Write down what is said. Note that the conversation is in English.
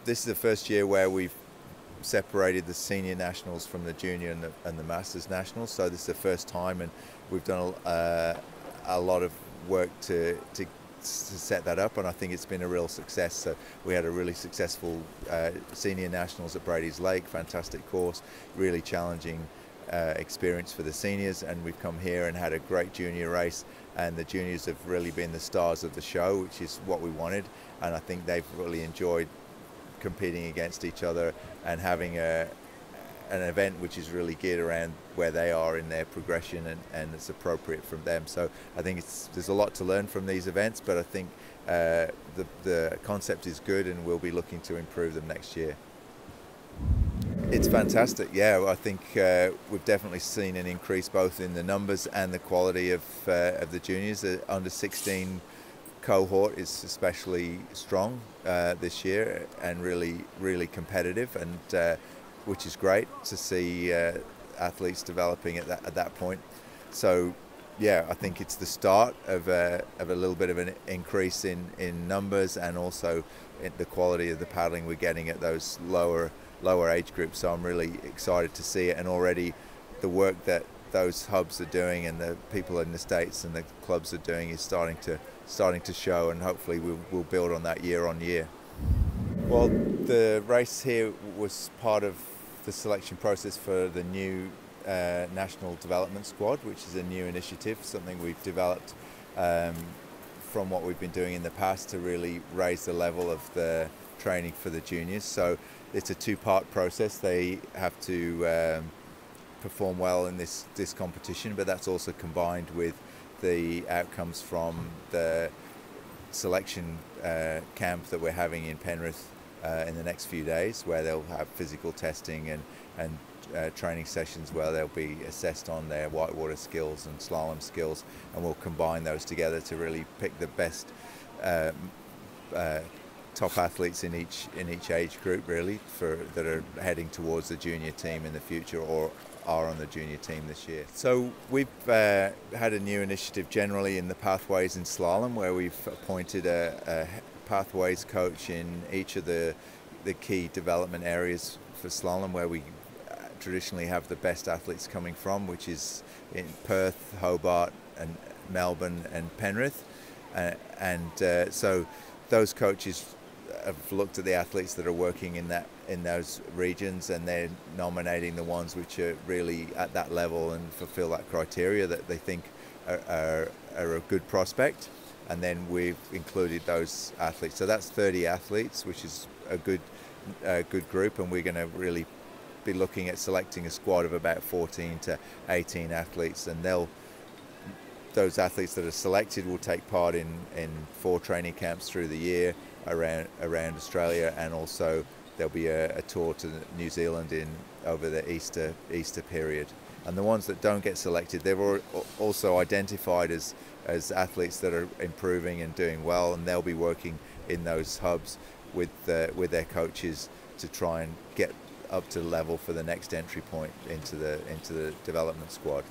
this is the first year where we've separated the senior nationals from the junior and the masters nationals. So this is the first time, and we've done a lot of work to set that up, and I think it's been a real success. So we had a really successful senior nationals at Brady's Lake, fantastic course, really challenging experience for the seniors, and we've come here and had a great junior race, and the juniors have really been the stars of the show, which is what we wanted, and I think they've really enjoyed competing against each other and having an event which is really geared around where they are in their progression, and it's appropriate from them. So I think there's a lot to learn from these events, but I think the concept is good, and we'll be looking to improve them next year. It's fantastic, yeah. I think we've definitely seen an increase both in the numbers and the quality of the juniors. The under 16 cohort is especially strong this year, and really competitive, and which is great to see athletes developing at that point. So yeah, I think it's the start of a little bit of an increase in numbers, and also in the quality of the paddling we're getting at those lower age groups. So I'm really excited to see it, and already the work that those hubs are doing and the people in the States and the clubs are doing is starting to show, and hopefully we'll build on that year on year. Well, the race here was part of the selection process for the new National Development Squad, which is a new initiative, something we've developed from what we've been doing in the past to really raise the level of the training for the juniors. So it's a two-part process. They have to perform well in this competition, but that's also combined with the outcomes from the selection camp that we're having in Penrith in the next few days, where they'll have physical testing and training sessions where they'll be assessed on their whitewater skills and slalom skills, and we'll combine those together to really pick the best top athletes in each age group, really, that are heading towards the junior team in the future or are on the junior team this year. So we've had a new initiative generally in the Pathways in slalom, where we've appointed a Pathways coach in each of the key development areas for slalom, where we traditionally have the best athletes coming from, which is in Perth, Hobart, and Melbourne and Penrith, so those coaches have looked at the athletes that are working in those regions, and they're nominating the ones which are really at that level and fulfill that criteria that they think are a good prospect. And then we've included those athletes. So that's 30 athletes, which is a good group, and we're going to really be looking at selecting a squad of about 14 to 18 athletes, and those athletes that are selected will take part in 4 training camps through the year around Australia, and also there'll be a tour to New Zealand over the Easter period. And the ones that don't get selected, they've also identified as athletes that are improving and doing well, and they'll be working in those hubs with their coaches to try and get up to level for the next entry point into the development squad.